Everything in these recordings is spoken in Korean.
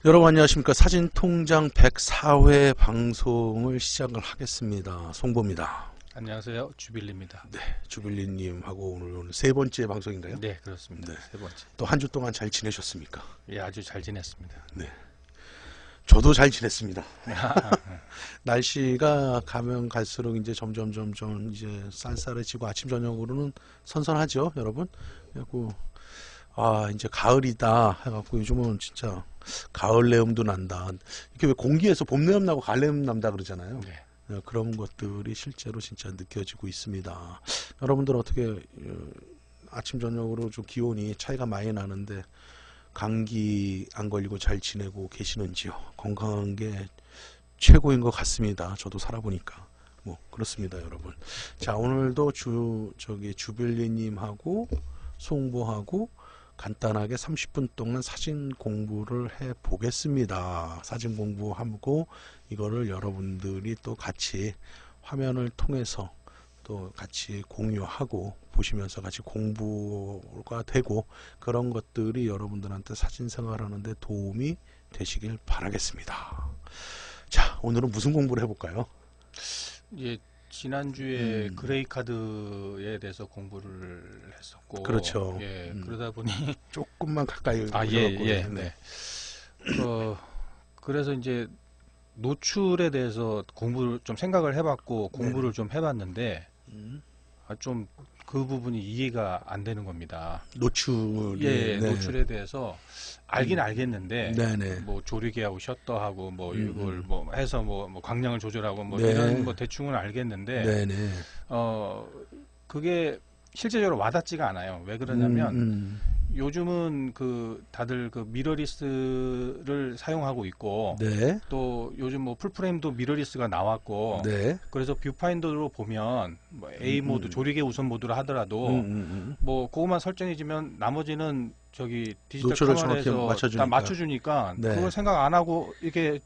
여러분 안녕하십니까. 사진통장 104회 방송을 시작을 하겠습니다. 송보입니다. 안녕하세요. 주빌리입니다. 네, 주빌리님하고 오늘 세 번째 방송인가요? 네, 그렇습니다. 네. 세 번째. 또 한 주 동안 잘 지내셨습니까? 예, 아주 잘 지냈습니다. 네, 저도 잘 지냈습니다. 날씨가 가면 갈수록 이제 점점 이제 쌀쌀해지고 아침 저녁으로는 선선하죠, 여러분. 그리고 이제 가을이다 해갖고 요즘은 진짜 가을 내음도 난다. 이렇게 왜 공기에서 봄 내음 나고 가을 내음 난다 그러잖아요. 네. 그런 것들이 실제로 진짜 느껴지고 있습니다. 여러분들 어떻게 아침 저녁으로 좀 기온이 차이가 많이 나는데 감기 안 걸리고 잘 지내고 계시는지요? 건강한 게 최고인 것 같습니다. 저도 살아보니까 뭐 그렇습니다, 여러분. 자, 오늘도 주빌리님하고 송보하고 간단하게 30분 동안 사진 공부를 해 보겠습니다. 사진 공부하고 이거를 여러분들이 또 같이 화면을 통해서 또 같이 공유하고 보시면서 같이 공부가 되고 그런 것들이 여러분들한테 사진 생활하는데 도움이 되시길 바라겠습니다. 자, 오늘은 무슨 공부를 해볼까요? 예, 지난주에 그레이 카드에 대해서 공부를 했었고, 그렇죠. 예, 그러다 보니 조금만 가까이 예, 네. 그래서 이제 노출에 대해서 공부를 좀 생각을 해봤고 공부를 좀 해봤는데 좀 그 부분이 이해가 안 되는 겁니다. 노출이 예, 네. 노출에 대해서 알긴 알겠는데 네네. 뭐 조리개하고 셔터하고 뭐 이걸 뭐 해서 뭐 광량을 조절하고 뭐 네. 이런 뭐 대충은 알겠는데 네네. 그게 실제적으로 와닿지가 않아요. 왜 그러냐면 요즘은 그 다들 그 미러리스를 사용하고 있고 네. 또 요즘 뭐 풀프레임도 미러리스가 나왔고 네. 그래서 뷰파인더로 보면 뭐 A 모드 조리개 우선 모드를 하더라도 뭐 그것만 설정해주면 나머지는 저기 디지털 노출을 정확히 카메라에서 맞춰주니까. 다 맞춰주니까 네. 그걸 생각 안 하고 이렇게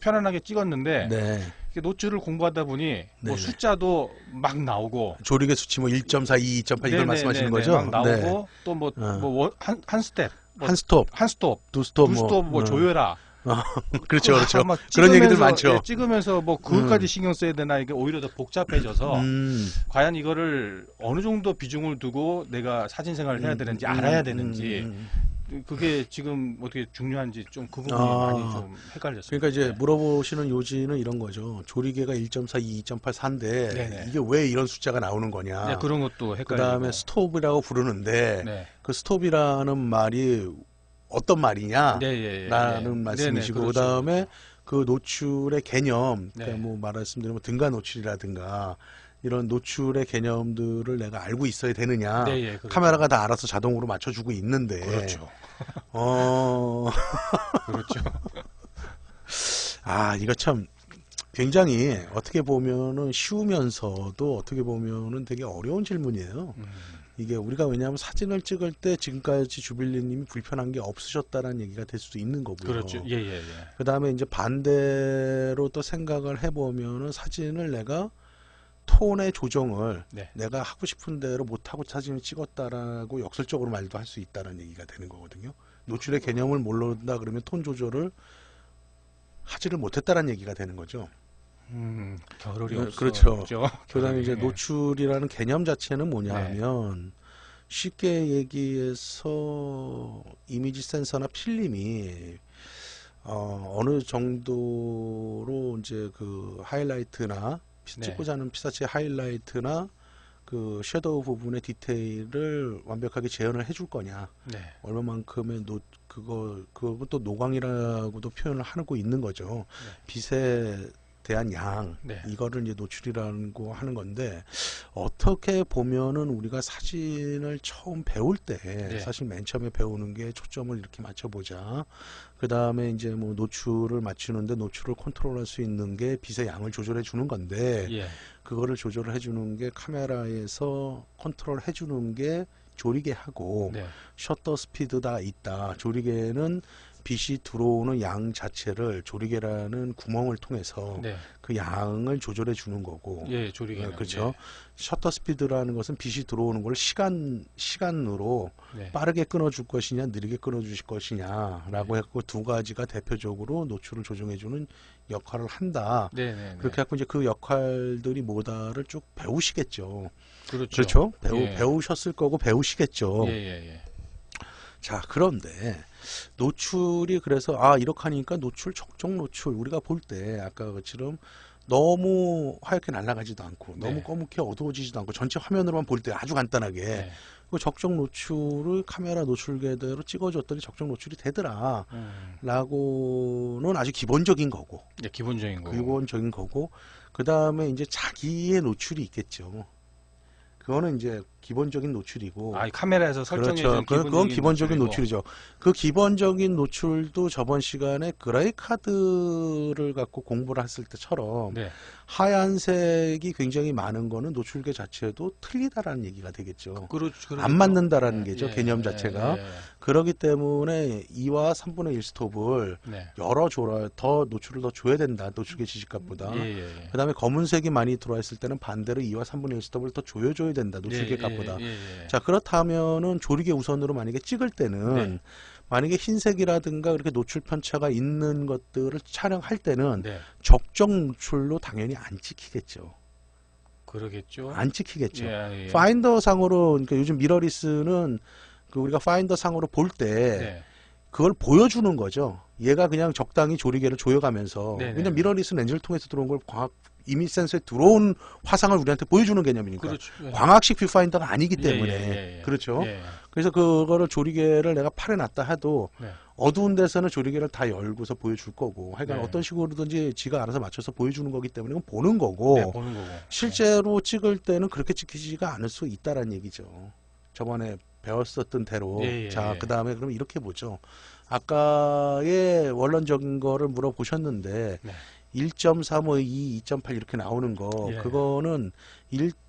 편안하게 찍었는데 네. 이렇게 노출을 공부하다 보니 뭐 네네. 숫자도 막 나오고 조리개 수치 뭐 1.4, 2.8 이걸 말씀하시는 거죠? 막 나오고 네. 또 뭐 한 스텝 한 스톱, 한 스톱 두 스톱, 두 스톱 뭐 조여라. 그렇죠, 그렇죠. 막 그런 얘기들 찍으면서, 많죠. 예, 찍으면서 뭐 그것까지 신경 써야 되나 이게 오히려 더 복잡해져서 과연 이거를 어느 정도 비중을 두고 내가 사진 생활을 해야 되는지 알아야 되는지 그게 지금 어떻게 중요한지 좀 그 부분이 많이 좀 헷갈렸어요. 그러니까 이제 물어보시는 요지는 이런 거죠. 조리개가 1.4, 2.8, 4인데 네네. 이게 왜 이런 숫자가 나오는 거냐. 네, 그런 것도 그 헷갈리고. 다음에 스톱이라고 부르는데 네. 그 스톱이라는 말이 어떤 말이냐 네, 라는 말씀이시고 네네, 그 다음에 그 노출의 개념 네. 그러니까 뭐 말씀드리면 등가 노출이라든가 이런 노출의 개념들을 내가 알고 있어야 되느냐. 네, 예, 그렇죠. 카메라가 다 알아서 자동으로 맞춰주고 있는데 그렇죠. 그렇죠. 이거 참 굉장히 어떻게 보면은 쉬우면서도 어떻게 보면은 되게 어려운 질문이에요. 이게 우리가 왜냐하면 사진을 찍을 때 지금까지 주빌리님이 불편한 게 없으셨다라는 얘기가 될 수도 있는 거고요. 그렇죠. 예. 그 다음에 이제 반대로 또 생각을 해보면은 사진을 내가 톤의 조정을 네. 내가 하고 싶은 대로 못하고 사진을 찍었다라고 역설적으로 말도 할 수 있다는 얘기가 되는 거거든요. 노출의 개념을 모른다 그러면 톤 조절을 하지를 못했다는 얘기가 되는 거죠. 겨를이 네, 없어. 그렇죠. 그 다음에 겨를이. 이제 노출이라는 개념 자체는 뭐냐 네. 하면 쉽게 얘기해서 이미지 센서나 필름이 어느 정도로 이제 그 하이라이트나 네. 찍고자 하는 피사체 하이라이트나 그 섀도우 부분의 디테일을 완벽하게 재현을 해줄 거냐. 네. 얼마만큼의 그것도 노광이라고도 표현을 하고 있는 거죠. 빛에 대한 양, 네. 이거를 이제 노출이라고 하는 건데, 어떻게 보면은 우리가 사진을 처음 배울 때, 네. 사실 맨 처음에 배우는 게 초점을 이렇게 맞춰보자. 그 다음에 이제 뭐 노출을 맞추는데 노출을 컨트롤할 수 있는 게 빛의 양을 조절해 주는 건데, 예. 그거를 조절을 해주는 게 카메라에서 컨트롤 해주는 게 조리개하고 네. 셔터 스피드가 있다. 조리개는 빛이 들어오는 양 자체를 조리개라는 구멍을 통해서 네. 그 양을 조절해 주는 거고. 예, 조리개는. 그렇죠. 예. 셔터 스피드라는 것은 빛이 들어오는 걸 시간으로 네. 빠르게 끊어줄 것이냐 느리게 끊어주실 것이냐라고 네. 했고 두 가지가 대표적으로 노출을 조정해 주는 역할을 한다. 네, 네, 그렇게 네. 해서 이제 그 역할들이 뭐다를 쭉 배우시겠죠. 그렇죠. 예. 배우셨을 거고 배우시겠죠. 예, 예, 예. 자, 그런데 노출이 그래서 아 이렇게 하니까 노출 적정 노출 우리가 볼 때 아까 것처럼 너무 하얗게 날아가지도 않고 네. 너무 검게 어두워지지도 않고 전체 화면으로만 볼 때 아주 간단하게 네. 그 적정 노출을 카메라 노출계대로 찍어줬더니 적정 노출이 되더라 라고는 아주 기본적인 거고 예, 기본적인 거. 기본적인 거고 그 다음에 이제 자기의 노출이 있겠죠. 그거는 이제 기본적인 노출이고. 아, 카메라에서 설정해 그렇죠. 준 그건 기본적인 노출이고. 노출이죠. 그 기본적인 노출도 저번 시간에 그라이 카드를 갖고 공부를 했을 때처럼 네. 하얀색이 굉장히 많은 거는 노출계 자체도 틀리다라는 얘기가 되겠죠. 그렇죠. 안 맞는다라는 예, 게죠. 예, 개념 예, 자체가. 예, 그렇기 때문에 2와 3분의 1 스톱을 네. 열어줘라. 더 노출을 더 줘야 된다. 노출계 지시값보다. 예, 예, 예. 그 다음에 검은색이 많이 들어와 있을 때는 반대로 2와 3분의 1 스톱을 더 조여줘야 된다. 노출계 값보다. 예, 예, 예. 자, 그렇다면은 조리개 우선으로 만약에 찍을 때는 네. 만약에 흰색이라든가 그렇게 노출 편차가 있는 것들을 촬영할 때는 네. 적정 노출로 당연히 안 찍히겠죠. 그러겠죠. 안 찍히겠죠. 예, 예. 파인더 상으로 그러니까 요즘 미러리스는 그 우리가 파인더 상으로 볼 때 네. 그걸 보여주는 거죠. 얘가 그냥 적당히 조리개를 조여가면서 네네. 왜냐면 미러리스 렌즈를 통해서 들어온 걸 광학 이미지 센서에 들어온 화상을 우리한테 보여주는 개념이니까 그렇죠. 예. 광학식 뷰파인더가 아니기 때문에 예, 예, 예. 그렇죠. 예, 예. 그래서 그거를 조리개를 내가 팔에 놨다 해도 네. 어두운 데서는 조리개를 다 열고서 보여줄 거고 하여간 네. 어떤 식으로든지 지가 알아서 맞춰서 보여주는 거기 때문에 그건 보는 거고 네, 보는 거고. 실제로 찍을 때는 그렇게 찍히지가 않을 수 있다라는 얘기죠. 저번에 배웠었던 대로. 예, 예, 자, 예. 그 다음에 그럼 이렇게 보죠. 아까의 원론적인 거를 물어보셨는데 네. 1.3, 2, 2.8 이렇게 나오는 거 예. 그거는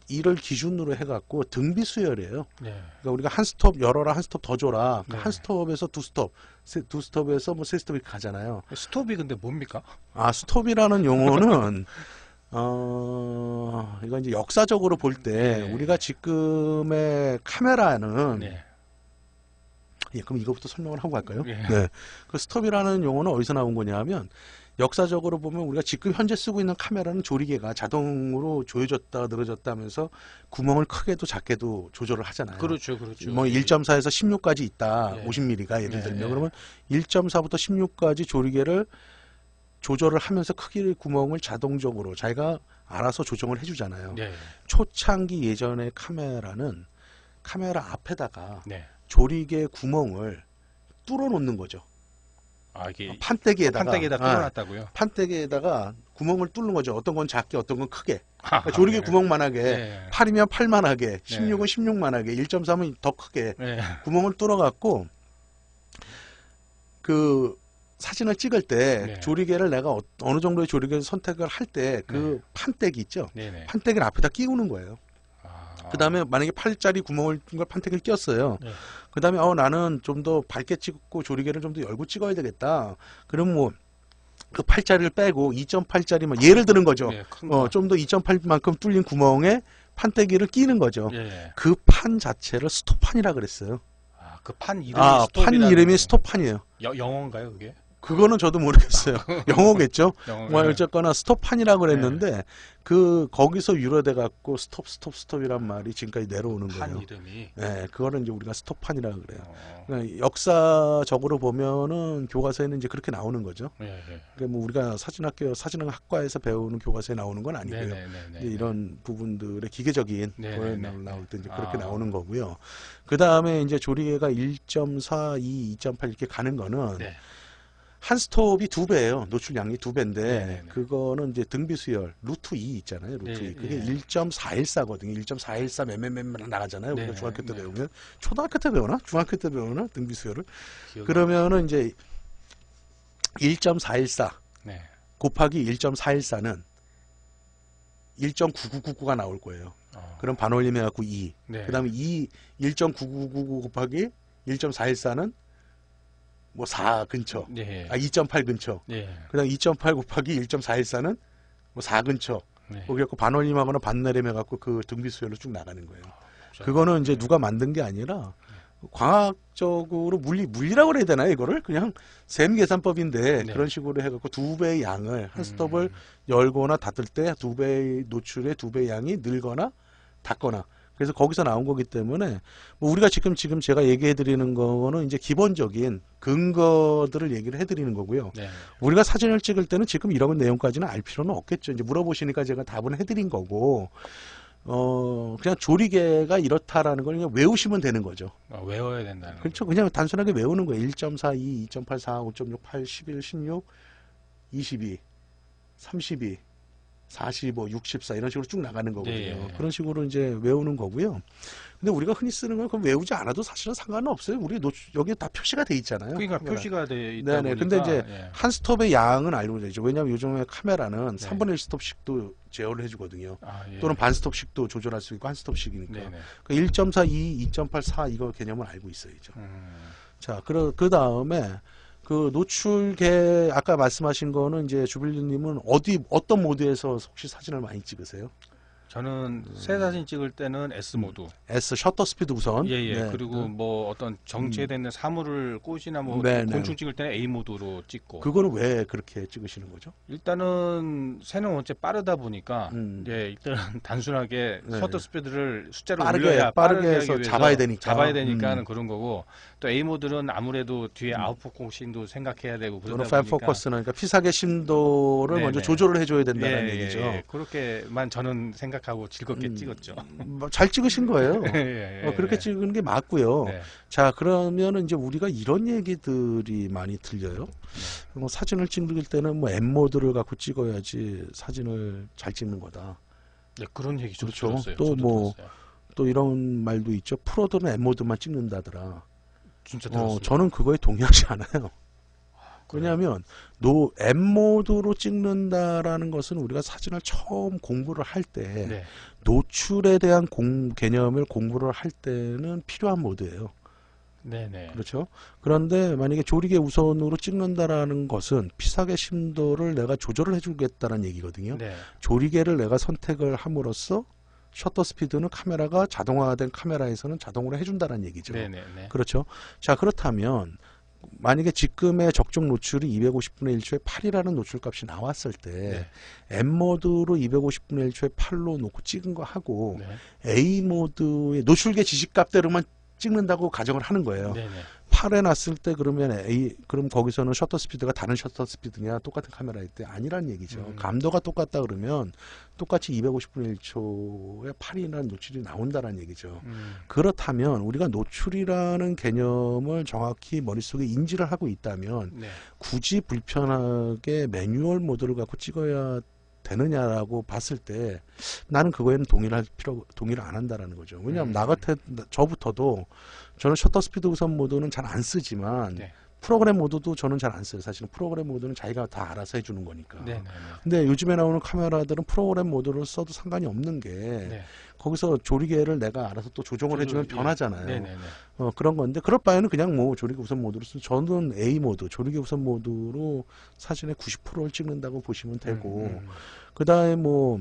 1을 기준으로 해갖고 등비 수열이에요. 네. 그러니까 우리가 한 스톱 열어라 한 스톱 더 줘라 그러니까 네. 한 스톱에서 두 스톱 두 스톱에서 뭐 세 스톱 이렇게 가잖아요. 스톱이 근데 뭡니까? 아 스톱이라는 용어는 이건 이제 역사적으로 볼 때 네. 우리가 지금의 카메라는 네. 예, 그럼 이거부터 설명을 하고 갈까요? 예. 네. 그 스톱이라는 용어는 어디서 나온 거냐면 역사적으로 보면 우리가 지금 현재 쓰고 있는 카메라는 조리개가 자동으로 조여졌다 늘어졌다 하면서 구멍을 크게도 작게도 조절을 하잖아요. 그렇죠, 그렇죠. 뭐 1.4에서 16까지 있다. 예. 50mm가 예를 예, 들면 예. 그러면 1.4부터 16까지 조리개를 조절을 하면서 크기 구멍을 자동적으로 자기가 알아서 조정을 해주잖아요. 네. 초창기 예전의 카메라는 카메라 앞에다가 네. 조리개 구멍을 뚫어 놓는 거죠. 아, 이게 판때기에다가 판때기에다 뚫어놨다고요? 판때기에다가 구멍을 뚫는 거죠. 어떤 건 작게 어떤 건 크게. 아, 그러니까 조리개 네. 구멍만하게 네. 8이면 8만하게 16은 16만하게 1.3은 더 크게 네. 구멍을 뚫어 갖고 그 사진을 찍을 때 네. 조리개를 내가 어느 정도의 조리개를 선택을 할 때 그 네. 판때기 있죠. 네네. 판때기를 앞에다 끼우는 거예요. 아. 그 다음에 만약에 8짜리 구멍을 낀 걸 판때기를 끼웠어요. 네. 그 다음에 나는 좀 더 밝게 찍고 조리개를 좀 더 열고 찍어야 되겠다. 그럼 뭐 그 8짜리를 빼고 2.8짜리만 예를 드는 거죠. 네, 큰 거. 좀 더 2.8만큼 뚫린 구멍에 판때기를 끼는 거죠. 예. 그 판 자체를 스톱판이라 그랬어요. 아, 그 판 이름이 판 스톱이라는 이름이 거예요. 스톱판이에요. 영어인가요, 그게? 그거는 저도 모르겠어요. 영어겠죠. 영어. 뭐 어쨌거나 스톱판이라고 그랬는데 그 거기서 유래돼 갖고 스톱이란 말이 지금까지 내려오는 판 거예요. 이름이. 네, 그거는 이제 우리가 스톱판이라고 그래요. 어. 그러니까 역사적으로 보면은 교과서에는 이제 그렇게 나오는 거죠. 예, 예. 그러니까 뭐 우리가 사진학과에서 배우는 교과서에 나오는 건 아니고요. 네네네. 이제 이런 부분들의 기계적인 네, 거에 네, 네. 나올 때 이제 그렇게 아. 나오는 거고요. 그 다음에 이제 조리개가 1.4, 2, 2.8 이렇게 가는 거는 네. 한 스톱이 2배예요. 노출량이 2배인데 네, 네, 네. 그거는 이제 등비 수열 루트 2 있잖아요. 루트 네, 2. 그게 네. 1.414거든요. 1.414 몇몇몇몇 나가잖아요. 우리가 네, 중학교 때 네. 배우면 초등학교 때 배우나? 중학교 때 배우나? 등비 수열을. 기억이 그러면은 이제 1.414 네. 곱하기 1.414는 1.9999가 나올 거예요. 그럼 반올림 해갖고 2. 네. 그 다음에 1.9999 곱하기 1.414는 뭐 4 근처, 네. 2.8 근처. 네. 그다음 2.8 곱하기 1.414는 뭐 4 근처. 네. 그래갖고 반원림하거나 반내림 해갖고 그 등비 수열로 쭉 나가는 거예요. 복잡하네. 그거는 이제 누가 만든 게 아니라 광학적으로 물리라고 그래야 되나요? 이거를 그냥 셈 계산법인데 네. 그런 식으로 해갖고 2배의 양을 한 스톱을 열거나 닫을 때 2배의 노출의 2배의 양이 늘거나 닫거나 그래서 거기서 나온 거기 때문에 뭐 우리가 지금 제가 얘기해 드리는 거는 이제 기본적인 근거들을 얘기를 해 드리는 거고요. 네. 우리가 사진을 찍을 때는 지금 이런 내용까지는 알 필요는 없겠죠. 이제 물어보시니까 제가 답은 해 드린 거고 그냥 조리개가 이렇다라는 걸 그냥 외우시면 되는 거죠. 외워야 된다는. 그렇죠. 그냥 단순하게 외우는 거예요. 1.42, 2.84, 5.68, 11, 16, 22, 32, 45, 64 이런 식으로 쭉 나가는 거거든요. 네. 그런 식으로 이제 외우는 거고요. 근데 우리가 흔히 쓰는 건 그럼 외우지 않아도 사실은 상관은 없어요. 우리 여기 다 표시가 돼 있잖아요. 그러니까 카메라. 표시가 돼 있다 네네. 보니까. 근데 이제 예. 한 스톱의 양은 알고 되죠. 왜냐하면 요즘에 카메라는 네. 3분의 1 스톱씩도 제어를 해주거든요. 예. 또는 반 스톱씩도 조절할 수 있고 한 스톱씩이니까. 네네. 1.42, 2.8, 4 이거 개념을 알고 있어야죠. 자, 그 다음에 그 노출계 아까 말씀하신 거는 이제 주빌리님은 어떤 모드에서 혹시 사진을 많이 찍으세요? 저는 새 사진 찍을 때는 S 모드. S 셔터 스피드 우선. 예예. 네. 그리고 뭐 어떤 정체되는 사물을 꽃이나 뭐 네, 네. 곤충 찍을 때는 A 모드로 찍고. 그거는 왜 그렇게 찍으시는 거죠? 일단은 새는 원체 빠르다 보니까 네. 일단 단순하게 네. 셔터 스피드를 숫자를 빠르게 올려야 빠르게 하기 해서 위해서 잡아야 되니까. 잡아야 되니까는 그런 거고 또 A 모드는 아무래도 뒤에 아웃포커싱도 생각해야 되고 또는 그러다 파일 보니까 포커스는 그러니까 피사계 심도를 네네. 먼저 조절을 해줘야 된다는 얘기죠. 그렇게만 저는 생각하고 즐겁게 찍었죠. 잘 찍으신 거예요. 예, 그렇게 찍은 게 맞고요. 네. 자, 그러면은 이제 우리가 이런 얘기들이 많이 들려요. 뭐 사진을 찍을 때는 뭐 M 모드를 갖고 찍어야지 사진을 잘 찍는 거다. 네, 그런 얘기 좀 그렇죠. 들었어요. 또 저도 뭐 들었어요. 또 이런 말도 있죠. 프로들은 M 모드만 찍는다더라. 진짜 들었어요. 저는 그거에 동의하지 않아요. 왜냐하면 M 모드로 찍는다라는 것은 우리가 사진을 처음 공부를 할 때 네. 노출에 대한 개념을 공부를 할 때는 필요한 모드예요. 네네. 그렇죠. 그런데 만약에 조리개 우선으로 찍는다라는 것은 피사계 심도를 내가 조절을 해주겠다는 얘기거든요. 네. 조리개를 내가 선택을 함으로써 셔터 스피드는 카메라가 자동화된 카메라에서는 자동으로 해준다는 얘기죠. 네네네. 그렇죠. 자, 그렇다면 만약에 지금의 적정 노출이 250분의 1초에 8이라는 노출값이 나왔을 때 네. M 모드로 250분의 1초에 8로 놓고 찍은 거 하고 네. A 모드의 노출계 지시값대로만 찍는다고 가정을 하는 거예요. 네네. 8에 놨을 때 그러면 그럼 거기서는 셔터 스피드가 다른 셔터 스피드냐 똑같은 카메라일 때 아니란 얘기죠. 감도가 똑같다 그러면 똑같이 250분의 1초에 8이라는 노출이 나온다는 얘기죠. 그렇다면 우리가 노출이라는 개념을 정확히 머릿속에 인지를 하고 있다면 네. 굳이 불편하게 매뉴얼 모드를 갖고 찍어야 되느냐라고 봤을 때 나는 그거에는 동의를 안 한다라는 거죠. 왜냐하면 저부터도 저는 셔터 스피드 우선 모드는 잘 안 쓰지만 네. 프로그램 모드도 저는 잘 안 써요. 사실은 프로그램 모드는 자기가 다 알아서 해주는 거니까. 네네네. 근데 요즘에 나오는 카메라들은 프로그램 모드를 써도 상관이 없는 게 네. 거기서 조리개를 내가 알아서 또 조정을 해주면 변하잖아요. 네네네. 그런 건데 그럴 바에는 그냥 뭐 조리개 우선 모드로 쓰면 저는 A 모드, 조리개 우선 모드로 사진의 90%를 찍는다고 보시면 되고 그다음에 뭐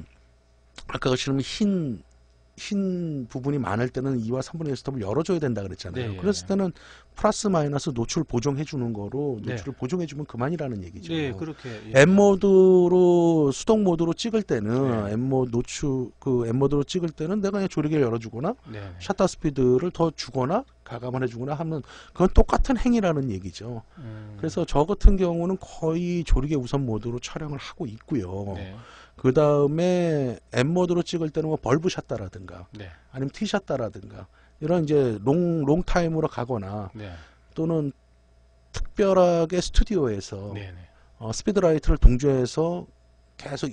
아까 것처럼 흰 부분이 많을 때는 2와 3분의 1 스톱을 열어줘야 된다 그랬잖아요. 네. 그랬을 때는 플러스 마이너스 노출 보정해 주는 거로 네. 노출을 보정해 주면 그만이라는 얘기죠. 네, 그렇게. M 모드로 수동 모드로 찍을 때는 네. M 모드로 찍을 때는 내가 그냥 조리개를 열어주거나 네. 셔터 스피드를 더 주거나 가감을 해주거나 하면 그건 똑같은 행위라는 얘기죠. 그래서 저 같은 경우는 거의 조리개 우선 모드로 촬영을 하고 있고요. 네. 그 다음에 M 모드로 찍을 때는 뭐 벌브 샷다라든가 네. 아니면 티 샷다라든가 이런 이제 롱 타임으로 가거나 네. 또는 특별하게 스튜디오에서 네네. 스피드라이트를 동조해서 계속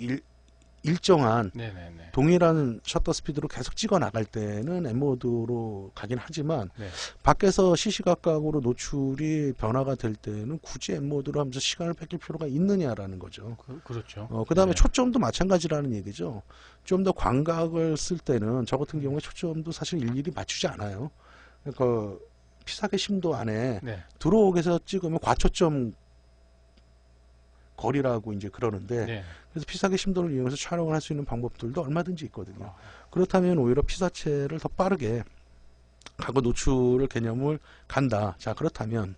일정한 네네네. 동일한 셔터 스피드로 계속 찍어 나갈 때는 M 모드로 가긴 하지만 네. 밖에서 시시각각으로 노출이 변화가 될 때는 굳이 M 모드로 하면서 시간을 뺏길 필요가 있느냐라는 거죠. 그렇죠. 그다음에 네. 초점도 마찬가지라는 얘기죠. 좀 더 광각을 쓸 때는 저 같은 경우에 초점도 사실 일일이 맞추지 않아요. 그러니까 피사계 심도 안에 네. 들어오게 해서 찍으면 과초점 거리라고 이제 그러는데 네. 그래서 피사계 심도를 이용해서 촬영을 할 수 있는 방법들도 얼마든지 있거든요. 아. 그렇다면 오히려 피사체를 더 빠르게 과거 노출을 개념을 간다. 자, 그렇다면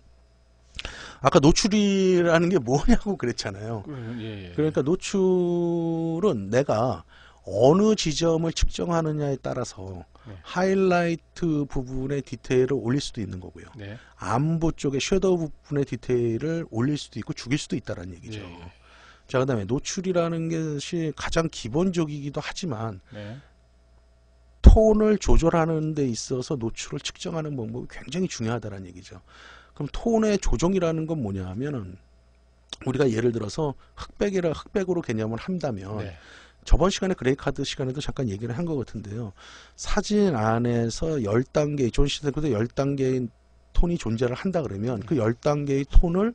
아까 노출이라는 게 뭐냐고 그랬잖아요. 예, 예. 그러니까 노출은 내가 어느 지점을 측정하느냐에 따라서 네. 하이라이트 부분의 디테일을 올릴 수도 있는 거고요. 네. 안부 쪽의 섀도우 부분의 디테일을 올릴 수도 있고 죽일 수도 있다는 얘기죠. 예, 예. 자, 그다음에 노출이라는 것이 가장 기본적이기도 하지만 네. 톤을 조절하는 데 있어서 노출을 측정하는 방법이 굉장히 중요하다는 얘기죠. 그럼 톤의 조정이라는 건 뭐냐 하면은 우리가 예를 들어서 흑백으로 개념을 한다면 네. 저번 시간에 그레이카드 시간에도 잠깐 얘기를 한 것 같은데요. 사진 안에서 10단계, 존 시대도 10단계의 톤이 존재를 한다 그러면 그 10단계의 톤을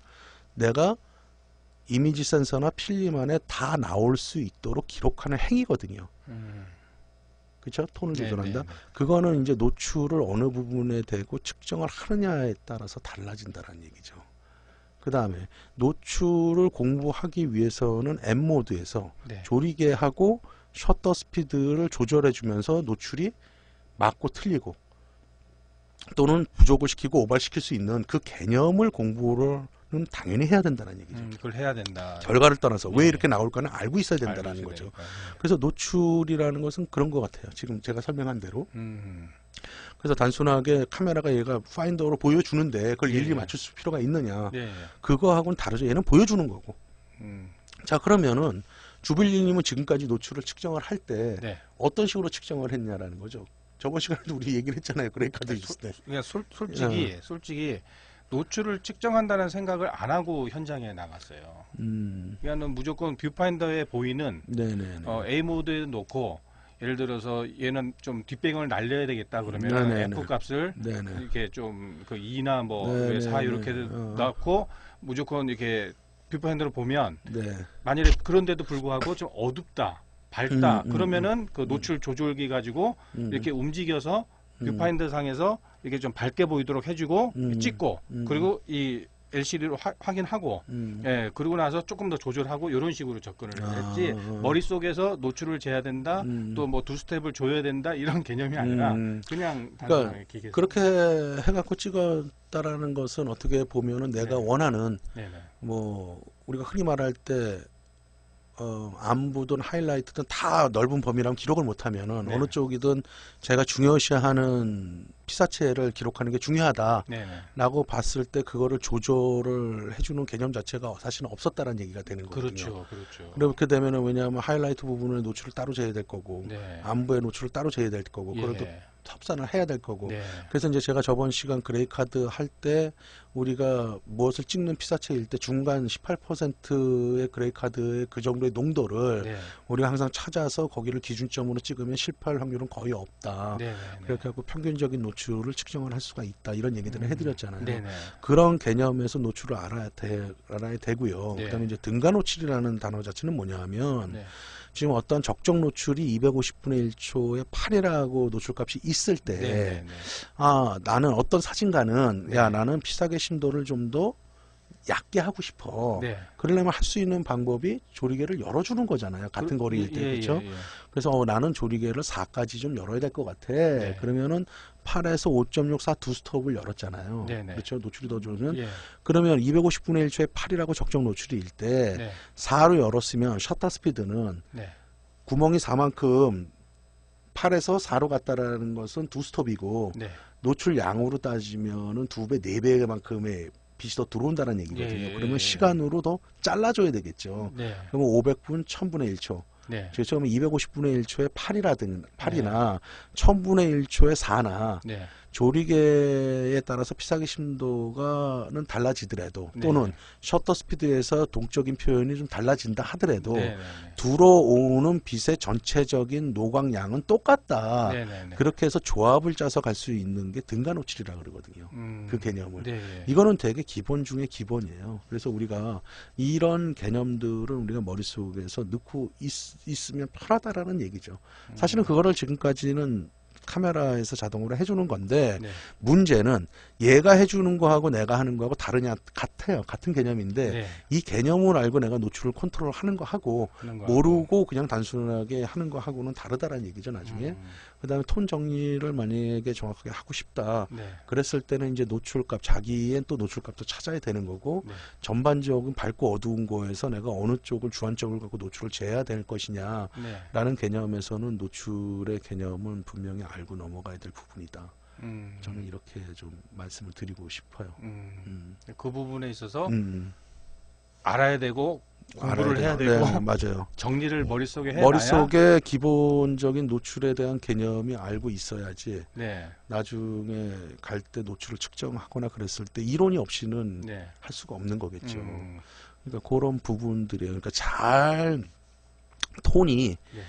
내가 이미지 센서나 필름 안에 다 나올 수 있도록 기록하는 행위거든요. 그렇죠? 톤을 네, 조절한다. 네, 네. 그거는 이제 노출을 어느 부분에 대고 측정을 하느냐에 따라서 달라진다는 얘기죠. 그 다음에 노출을 공부하기 위해서는 M 모드에서 네. 조리개하고 셔터 스피드를 조절해 주면서 노출이 맞고 틀리고 또는 부족을 시키고 오버시킬 수 있는 그 개념을 공부를 당연히 해야 된다는 얘기죠. 그걸 해야 된다. 결과를 떠나서 왜 네. 이렇게 나올까는 알고 있어야 된다는 알고 있어야 거죠. 되니까. 그래서 노출이라는 것은 그런 것 같아요. 지금 제가 설명한 대로. 그래서 단순하게 카메라가 얘가 파인더로 보여주는데 그걸 일일이 예. 맞출 필요가 있느냐. 네. 그거하고는 다르죠. 얘는 보여주는 거고. 자, 그러면은 주빌리님은 지금까지 노출을 측정을 할 때 네. 어떤 식으로 측정을 했냐라는 거죠. 저번 시간에도 우리 얘기를 했잖아요. 그레이카드 있을 때. 그냥 솔직히 노출을 측정한다는 생각을 안 하고 현장에 나갔어요. 그러니까는 무조건 뷰파인더에 보이는 네네네. A 모드에 놓고 예를 들어서 얘는 좀 뒷배경을 날려야 되겠다 그러면 네네네. F 값을 네네. 이렇게 좀 그 2나 뭐 네네네. 4 이렇게 넣고 무조건 이렇게 뷰파인더를 보면 네. 만일에 그런데도 불구하고 좀 어둡다 밝다 그러면은 그 노출 조절기 가지고 이렇게 움직여서 뷰파인더 상에서 이게 좀 밝게 보이도록 해주고 찍고 그리고 이 LCD로 확인하고 예 그리고 나서 조금 더 조절하고 이런 식으로 접근을 했지 머릿속에서 노출을 재야 된다 또 뭐 두 스텝을 줘야 된다 이런 개념이 아니라 그냥 단순하게 기계 그렇게 해갖고 찍었다라는 것은 어떻게 보면은 내가 네. 원하는 네네. 뭐 우리가 흔히 말할 때 안부든 하이라이트든 다 넓은 범위라면 기록을 못하면은 네. 어느 쪽이든 제가 중요시하는 피사체를 기록하는 게 중요하다라고 네네. 봤을 때 그거를 조절을 해주는 개념 자체가 사실은 없었다는 얘기가 되는 거거든요. 그렇죠. 그렇게 되면은 왜냐하면 하이라이트 부분의 노출을 따로 재야 될 거고 네. 안부의 노출을 따로 재야 될 거고 예. 그걸 또 합산을 해야 될 거고 네. 그래서 이제 제가 저번 시간 그레이카드 할 때 우리가 무엇을 찍는 피사체일 때 중간 18%의 그레이카드의 그 정도의 농도를 네. 우리가 항상 찾아서 거기를 기준점으로 찍으면 실패할 확률은 거의 없다. 네네. 그렇게 하고 평균적인 노출을 측정을 할 수가 있다. 이런 얘기들을 해드렸잖아요. 네네. 그런 개념에서 노출을 알아야 되고요. 네. 그다음에 이제 등가 노출이라는 단어 자체는 뭐냐 하면 네. 지금 어떤 적정 노출이 250분의 1초의 8이라고 노출값이 있을 때 네네. 아, 나는 어떤 사진가는 네. 야, 나는 피사계 심도를 좀 더 얕게 하고 싶어. 네. 그러려면 할 수 있는 방법이 조리개를 열어주는 거잖아요. 같은 거리일 때. 그렇죠? 그래서 나는 조리개를 4까지 좀 열어야 될 것 같아. 네. 그러면은 8에서 5.6, 4 두 스톱을 열었잖아요. 네네. 그렇죠? 노출이 더 좋으면. 예. 그러면 250분의 1초에 8이라고 적정 노출일 때 네. 4로 열었으면 셔터 스피드는 네. 구멍이 4만큼 8에서 4로 갔다라는 것은 두 스톱이고 네. 노출 양으로 따지면은 2배, 4배만큼의 빛이 더 들어온다는 얘기거든요. 예. 그러면 시간으로 더 잘라줘야 되겠죠. 네. 그러면 500분 1000분의 1초. 네. 그래서 250분의 1초에 8이나 1000분의 1초에 4나 네. 조리개에 따라서 피사계 심도가는 달라지더라도 네. 또는 셔터 스피드에서 동적인 표현이 좀 달라진다 하더라도 네. 들어오는 빛의 전체적인 노광량은 똑같다. 네. 그렇게 해서 조합을 짜서 갈 수 있는 게 등가 노출이라고 그러거든요. 그 개념을. 네. 이거는 되게 기본 중에 기본이에요. 그래서 우리가 이런 개념들을 우리가 머릿속에서 넣고 있으면 편하다라는 얘기죠. 사실은 그거를 지금까지는 카메라에서 자동으로 해주는 건데 네. 문제는 얘가 해주는 거하고 내가 하는 거하고 다르냐 같아요. 같은 개념인데 네. 이 개념을 알고 내가 노출을 컨트롤하는 거하고 하는 거 모르고 그냥 단순하게 하는 거하고는 다르다라는 얘기죠. 나중에 그다음에 톤 정리를 만약에 정확하게 하고 싶다. 네. 그랬을 때는 이제 노출값 자기의 또 노출값도 찾아야 되는 거고 네. 전반적인 밝고 어두운 거에서 내가 어느 쪽을 주안점을 갖고 노출을 재야 될 것이냐라는 네. 개념에서는 노출의 개념은 분명히 알고 넘어가야 될 부분이다. 저는 이렇게 좀 말씀을 드리고 싶어요. 그 부분에 있어서 음. 알아야 되고 공부를 알아야 해야 돼요. 되고 네, 맞아요. 정리를 머릿속에 해놔야 머릿속에 기본적인 노출에 대한 개념이 알고 있어야지 네. 나중에 갈 때 노출을 측정하거나 그랬을 때 이론이 없이는 네. 할 수가 없는 거겠죠. 그러니까 그런 부분들이에요. 그러니까 잘 톤이 네.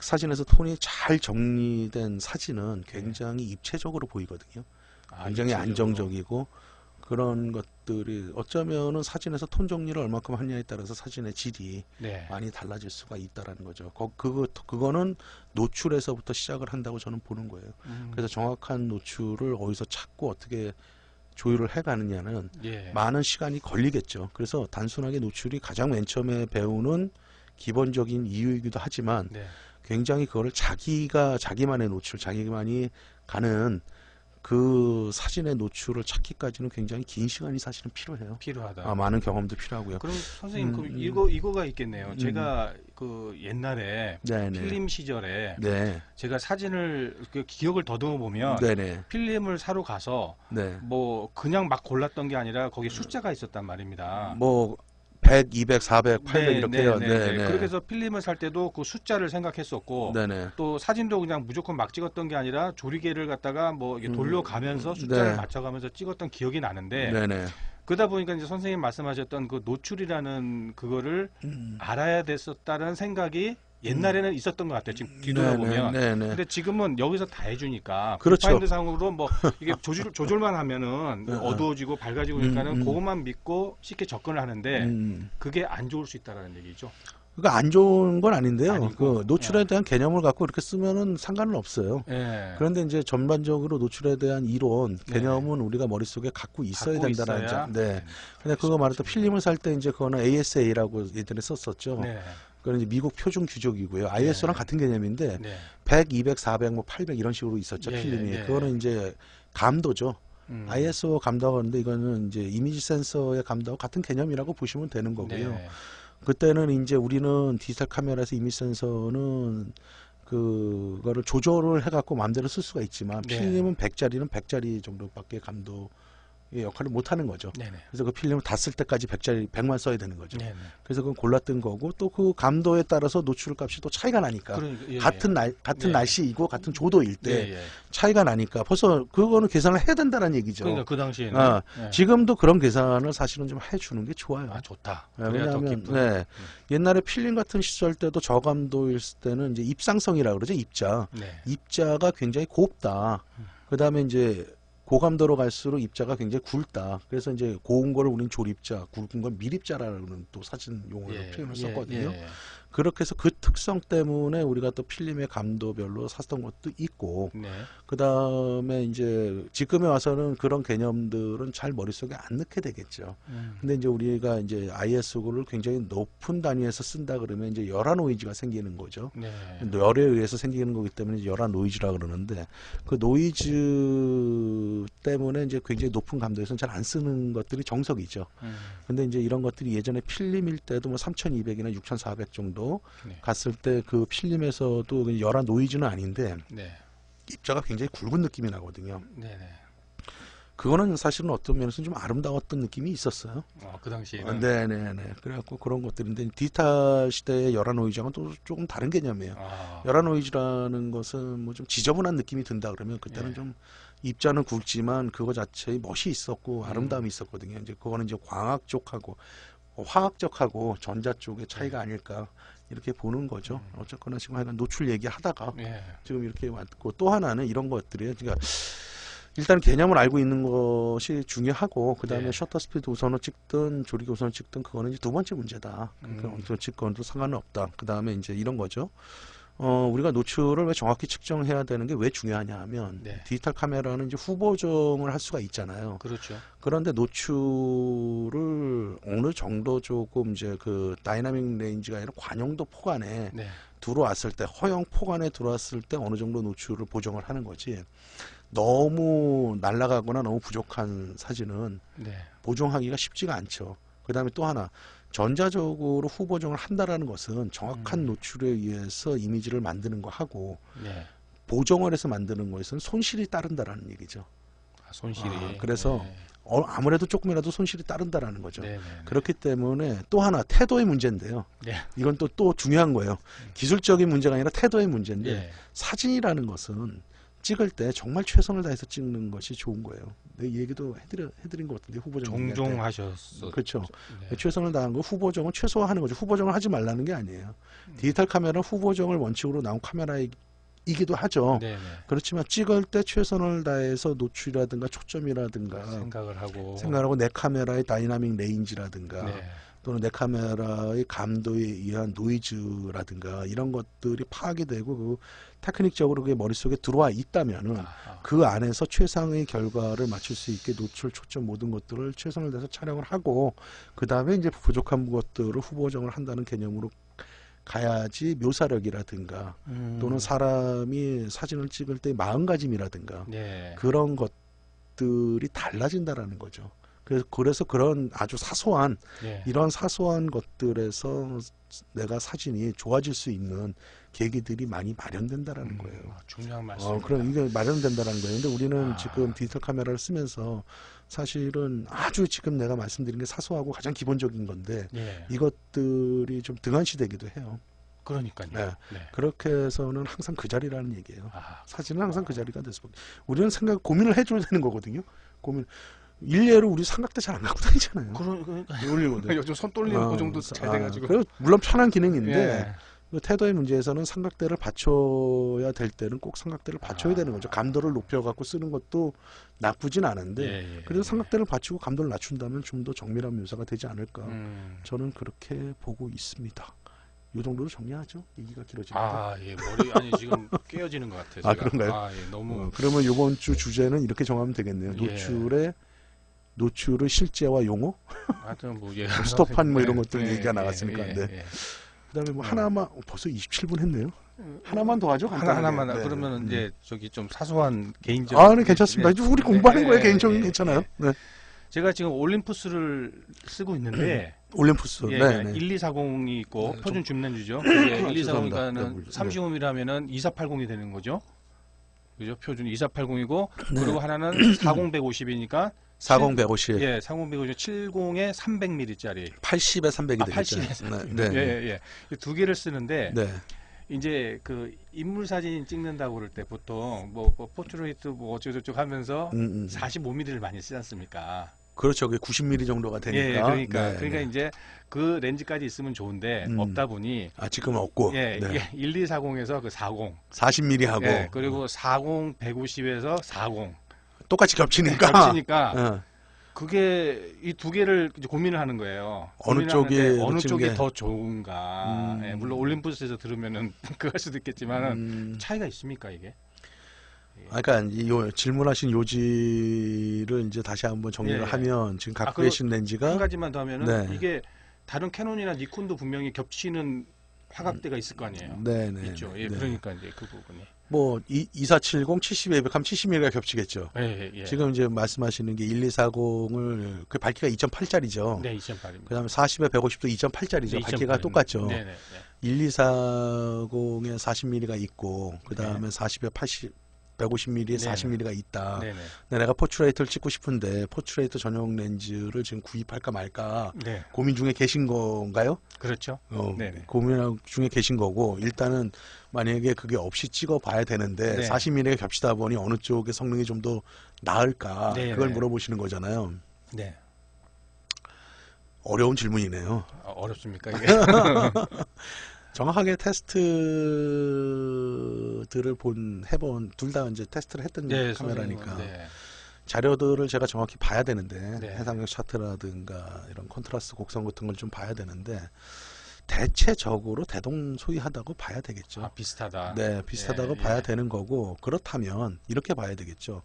사진에서 톤이 잘 정리된 사진은 굉장히 입체적으로 보이거든요. 굉장히 입체적으로. 안정적이고 그런 것들이 어쩌면은 사진에서 톤 정리를 얼마큼 하냐에 따라서 사진의 질이 네. 많이 달라질 수가 있다라는 거죠. 그거는 노출에서부터 시작을 한다고 저는 보는 거예요. 그래서 정확한 노출을 어디서 찾고 어떻게 조율을 해가느냐는 예. 많은 시간이 걸리겠죠. 그래서 단순하게 노출이 가장 맨 처음에 배우는 기본적인 이유이기도 하지만 네. 굉장히 그거를 자기만의 노출, 자기만이 가는 그 사진의 노출을 찾기까지는 굉장히 긴 시간이 사실은 필요해요. 필요하다. 많은 경험도 필요하고요. 그럼 선생님 그럼 이거가 있겠네요. 제가 그 옛날에 네네. 필름 시절에 네. 제가 사진을 그 기억을 더듬어 보면 네네. 필름을 사러 가서 네. 뭐 그냥 막 골랐던 게 아니라 거기에 숫자가 있었단 말입니다. 뭐 100, 200, 400, 800 네, 이렇게요. 네, 네, 네. 네. 그렇게 해서 필름을 살 때도 그 숫자를 생각했었고 네네. 또 사진도 그냥 무조건 막 찍었던 게 아니라 조리개를 갖다가 뭐 이렇게 돌려가면서 숫자를 네. 맞춰가면서 찍었던 기억이 나는데 네네. 그러다 보니까 이제 선생님 말씀하셨던 그 노출이라는 그거를 알아야 됐었다는 생각이 옛날에는 있었던 것 같아요. 지금 뒤돌아보면. 네네. 근데 지금은 여기서 다 해주니까 그렇죠. 뷰파인드 상으로 뭐 이게 조절만 하면은 어두워지고 밝아지고 그러니까는 그것만 믿고 쉽게 접근을 하는데 그게 안 좋을 수 있다라는 얘기죠. 그러니까 안 좋은 건 아닌데요. 아니고. 그 노출에 대한 개념을 갖고 이렇게 쓰면은 상관은 없어요. 예. 그런데 이제 전반적으로 노출에 대한 이론, 개념은 우리가 머릿속에 갖고 있어야 갖고 된다는 있어야. 점. 네. 근데 그거 말했던 필름을 살 때 이제 그거는 ASA라고 예전에 썼었죠. 네. 그건 이제 미국 표준 규격이고요. ISO랑 같은 개념인데 네. 100, 200, 400, 뭐 800 이런 식으로 있었죠. 예, 필름이. 예, 예. 그거는 이제 감도죠. ISO 감도하는데 이거는 이제 이미지 센서의 감도와 같은 개념이라고 보시면 되는 거고요. 네. 그때는 이제 우리는 디지털 카메라에서 이미지 센서는 그거를 조절을 해갖고 마음대로 쓸 수가 있지만 네. 필름은 100짜리는 100짜리 정도밖에 감도의 역할을 못 하는 거죠. 네네. 그래서 그 필름을 다 쓸 때까지 100만 써야 되는 거죠. 네네. 그래서 그건 골랐던 거고 또 그 감도에 따라서 노출 값이 또 차이가 나니까 그러니까, 예, 같은 예. 날씨이고 같은 조도일 때 예, 예. 차이가 나니까 벌써 그거는 계산을 해야 된다는 얘기죠. 그러니까 그 당시에는 예. 지금도 그런 계산을 사실은 좀 해주는 게 좋아요. 아 좋다. 네, 그래야 더 왜냐하면 기쁜. 옛날에 필름 같은 시절 때도 저감도일 때는 이제 입상성이라 그러죠. 입자. 네. 입자가 굉장히 곱다. 그다음에 이제 고감도로 갈수록 입자가 굉장히 굵다. 그래서 이제 고운 거를 우리는 조립자, 굵은 건 밀입자라는 또 사진 용어로 표현을 썼거든요. 예. 그렇게 해서 그 특성 때문에 우리가 또 필름의 감도별로 샀던 것도 있고, 네. 그 다음에 이제 지금에 와서는 그런 개념들은 잘 머릿속에 안 넣게 되겠죠. 근데 이제 우리가 이제 ISO를 굉장히 높은 단위에서 쓴다 그러면 이제 열화 노이즈가 생기는 거죠. 네. 열에 의해서 생기는 거기 때문에 이제 열화 노이즈라 그러는데 그 노이즈 때문에 이제 굉장히 높은 감도에서는 잘 안 쓰는 것들이 정석이죠. 근데 이제 이런 것들이 예전에 필름일 때도 뭐 3200이나 6400 정도 네. 갔을 때 그 필름에서도 열화 노이즈는 아닌데 네. 입자가 굉장히 굵은 느낌이 나거든요. 네. 그거는 사실은 어떤 면에서 좀 아름다웠던 느낌이 있었어요. 그 당시에는. 네네네. 그래갖고 그런 것들인데 디지털 시대의 열화 노이즈랑은 또 조금 다른 개념이에요. 열화 노이즈라는 것은 뭐 좀 지저분한 느낌이 든다 그러면 그때는 좀 입자는 굵지만 그거 자체의 멋이 있었고 아름다움이 있었거든요. 이제 그거는 이제 광학 쪽하고 화학적하고 전자 쪽의 차이가 아닐까 이렇게 보는 거죠. 어쨌거나 지금 하여간 노출 얘기하다가 지금 이렇게 왔고 또 하나는 이런 것들이에요. 그러니까 일단 개념을 알고 있는 것이 중요하고 그 다음에 셔터 스피드 우선을 찍든 조리개 우선을 찍든 그거는 이제 두 번째 문제다. 그러니까 어떻게 찍건도 상관은 없다. 그 다음에 이제 이런 거죠. 우리가 노출을 왜 정확히 측정해야 되는 게 왜 중요하냐 하면 네. 디지털 카메라는 이제 후보정을 할 수가 있잖아요. 그렇죠. 그런데 노출을 어느 정도 조금 이제 그 다이나믹 레인지가 아니라 관용도 폭 안에 네. 들어왔을 때, 허용 폭 안에 들어왔을 때 어느 정도 노출을 보정을 하는 거지. 너무 날아가거나 너무 부족한 사진은 네. 보정하기가 쉽지가 않죠. 그 다음에 또 하나, 전자적으로 후보정을 한다라는 것은 정확한 노출에 의해서 이미지를 만드는 거 하고, 네. 보정을 해서 만드는 것은 손실이 따른다라는 얘기죠. 손실이. 그래서 네. 아무래도 조금이라도 손실이 따른다라는 거죠. 네. 네. 그렇기 때문에 또 하나 태도의 문제인데요. 네. 이건 또 중요한 거예요. 기술적인 문제가 아니라 태도의 문제인데, 네. 사진이라는 것은 찍을 때 정말 최선을 다해서 찍는 것이 좋은 거예요. 내 얘기도 해드린 것 같은데, 후보정 종종 하셨어. 그렇죠. 네. 최선을 다한 거, 후보정은 최소화하는 거죠. 후보정을 하지 말라는 게 아니에요. 디지털 카메라는 후보정을 원칙으로 나온 카메라이기도 하죠. 네. 네. 그렇지만 찍을 때 최선을 다해서 노출이라든가 초점이라든가 생각을 생각하고 내 카메라의 다이나믹 레인지라든가 네. 또는 내 카메라의 감도에 의한 노이즈라든가 이런 것들이 파악이 되고 그 테크닉적으로 그게 머릿속에 들어와 있다면은 그 안에서 최상의 결과를 맞출 수 있게 노출, 초점 모든 것들을 최선을 다해서 촬영을 하고 그 다음에 이제 부족한 것들을 후보정을 한다는 개념으로 가야지 묘사력이라든가 또는 사람이 사진을 찍을 때 마음가짐이라든가 네. 그런 것들이 달라진다라는 거죠. 그래서 그런 아주 사소한 네. 이런 사소한 것들에서 내가 사진이 좋아질 수 있는 계기들이 많이 마련된다라는 거예요. 중요한 말씀입니다. 그럼 이게 마련된다라는 거예요. 근데 우리는 지금 디지털 카메라를 쓰면서 사실은 아주 지금 내가 말씀드린 게 사소하고 가장 기본적인 건데 네. 이것들이 좀 등한시되기도 해요. 그러니까요. 네. 네. 그렇게 해서는 항상 그 자리라는 얘기예요. 아, 사진은 항상 그 자리가 될 수밖에. 우리는 고민을 해줘야 되는 거거든요. 일례로 우리 삼각대 잘 안 갖고 다니잖아요. 그러니까 올리거든. 요즘 손 떨리는 거 정도 잘 돼가지고. 그리고 물론 편한 기능인데 예. 그 태도의 문제에서는 삼각대를 받쳐야 될 때는 꼭 삼각대를 받쳐야 되는 거죠. 감도를 높여갖고 쓰는 것도 나쁘진 않은데 예. 그래서 삼각대를 받치고 감도를 낮춘다면 좀 더 정밀한 묘사가 되지 않을까. 음. 저는 그렇게 보고 있습니다. 이 정도로 정리하죠. 얘기가 길어지니까. 예, 머리 아니 지금 깨어지는 것 같아요. 아, 그런가요? 예, 너무. 그러면 이번 주 주제는 이렇게 정하면 되겠네요. 노출의 실제와 용어, 하여튼 뭐 예. 스톱한 뭐 이런 예, 것들 예, 얘기가 예, 나갔으니까. 예, 네. 예. 그다음에 뭐 하나만 벌써 27분 했네요. 하나만 더 하죠. 간단하게. 하나만 네. 그러면 이제 저기 좀 사소한 개인적인. 네, 괜찮습니다. 이제 우리 공부하는 거예요. 개인적인 괜찮아요. 네. 제가 지금 올림푸스를 쓰고 있는데 올림푸스. 예, 네. 1240이 있고 네, 표준 줌렌즈죠. 죄송합니다. 1240이니까는 네. 30mm 2480이 되는 거죠. 그죠? 표준 2480이고 네. 그리고 하나는 40150이니까 40150. 예, 40150 70에 300mm짜리. 80에 300이 되겠죠. 80에 300. 네. 네. 예. 이 두 개를 쓰는데 네. 이제 그 인물 사진 찍는다고 그럴 때 보통 뭐 포트레이트 뭐 어쩌고저쩌고 하면서 45mm를 많이 쓰지 않습니까? 그렇죠. 그게 90mm 정도가 되니까. 예, 그러니까 이제 그 렌즈까지 있으면 좋은데 없다 보니 지금은 없고. 예, 네. 이게 1240에서 그 40. 40mm 하고. 예, 그리고 40 150에서 40. 똑같이 겹치니까. 겹치니까 그게 이 두 개를 이제 고민을 하는 거예요. 어느 쪽이 더 좋은가. 예, 물론 올림푸스에서 들으면은 그럴 수도 있겠지만은 차이가 있습니까 이게? 그러니까 질문하신 요지를 이제 다시 한번 정리를 하면 지금 갖고 계신 렌즈가 한 가지만 더 하면은 네. 이게 다른 캐논이나 니콘도 분명히 겹치는 화각대가 있을 거 아니에요. 네. 있죠. 예, 네. 그러니까 이제 그 부분이. 뭐 2470, 70에 하면 70mm가 겹치겠죠. 예. 지금 이제 말씀하시는 게 1240을 그 밝기가 2.8짜리죠. 네, 2.8입니다. 그다음에 40에 150도 2.8짜리죠. 네, 밝기가 2.8. 똑같죠. 네. 1240에 40mm가 있고 그다음에 40에 150mm에 네. 40mm가 있다. 네. 근데 내가 포트레이트를 찍고 싶은데 포트레이트 전용 렌즈를 지금 구입할까 말까 네. 고민 중에 계신 건가요? 그렇죠. 네네. 고민 중에 계신 거고 일단은 만약에 그게 없이 찍어 봐야 되는데 네. 40mm가 겹치다 보니 어느 쪽의 성능이 좀 더 나을까 네, 그걸 네. 물어보시는 거잖아요. 네. 어려운 질문이네요. 어렵습니까 이게? 정확하게 테스트들을 해본 둘 다 이제 테스트를 했던 네, 카메라니까 선생님은, 네. 자료들을 제가 정확히 봐야 되는데 네. 해상력 차트라든가 이런 컨트라스트 곡선 같은 걸 좀 봐야 되는데 대체적으로 대동소이하다고 봐야 되겠죠. 아, 비슷하다. 네, 비슷하다고 예, 봐야 예. 되는 거고, 그렇다면 이렇게 봐야 되겠죠.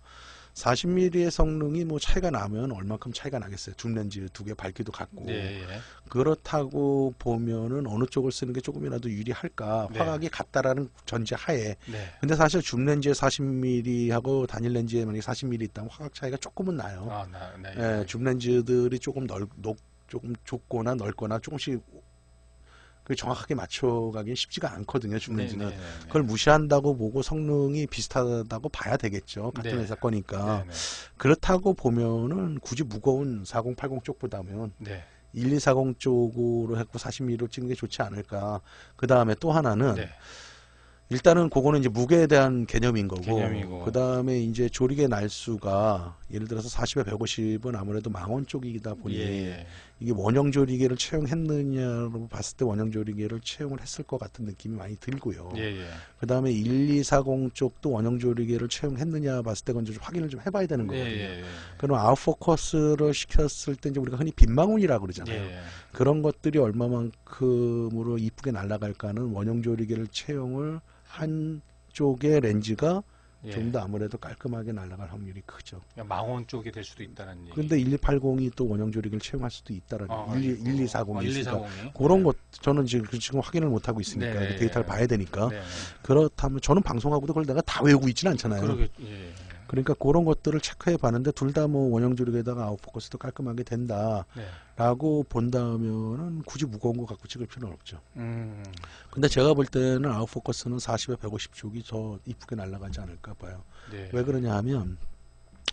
40mm의 성능이 뭐 차이가 나면 얼만큼 차이가 나겠어요. 줌렌즈 두 개 밝기도 같고. 예, 예. 그렇다고 보면은 어느 쪽을 쓰는 게 조금이라도 유리할까? 네. 화각이 같다라는 전제 하에. 네. 근데 사실 줌렌즈에 40mm하고 단일 렌즈에 만약에 40mm 있다면 화각 차이가 조금은 나요. 아, 네. 예, 줌렌즈들이 조금 조금 좁거나 넓거나 조금씩 그 정확하게 맞춰가긴 쉽지가 않거든요. 줌렌즈는. 네. 그걸 무시한다고 보고 성능이 비슷하다고 봐야 되겠죠. 같은 네. 회사 거니까. 네. 그렇다고 보면은 굳이 무거운 4080 쪽보다는 네. 1240 쪽으로 했고 40mm로 찍는 게 좋지 않을까. 그 다음에 또 하나는 네. 일단은 그거는 이제 무게에 대한 개념인 거고, 개념이고. 그 다음에 이제 조리개 날수가 예를 들어서 40에 150은 아무래도 망원 쪽이다 보니 예. 이게 원형 조리개를 채용했느냐로 봤을 때 원형 조리개를 채용을 했을 것 같은 느낌이 많이 들고요. 예. 그 다음에 1240 쪽도 원형 조리개를 채용했느냐 봤을 때 그건 좀 확인을 좀 해봐야 되는 거거든요. 예. 그럼 아웃포커스를 시켰을 때 이제 우리가 흔히 빗망울이라고 그러잖아요. 예. 그런 것들이 얼마만큼으로 이쁘게 날아갈까는 원형 조리개를 채용을 한 쪽의 렌즈가 예. 좀 더 아무래도 깔끔하게 날아갈 확률이 크죠. 망원 쪽이 될 수도 있다는 얘기. 근데 1280이 또 원형 조리개를 채용할 수도 있다라는 1240이 있으니까 1240이. 그런 것 저는 지금 확인을 못 하고 있으니까 네. 데이터를 봐야 되니까 네. 그렇다면 저는 방송하고도 그걸 내가 다 외우고 있지는 않잖아요. 예. 그러니까 그런 것들을 체크해 봤는데 둘 다 뭐 원형 조리개에다가 아웃포커스도 깔끔하게 된다라고 네. 본다면은 굳이 무거운 거 갖고 찍을 필요는 없죠. 음. 근데 제가 볼 때는 아웃포커스는 40에 150 쪽이 더 이쁘게 날아가지 않을까 봐요. 네. 왜 그러냐 하면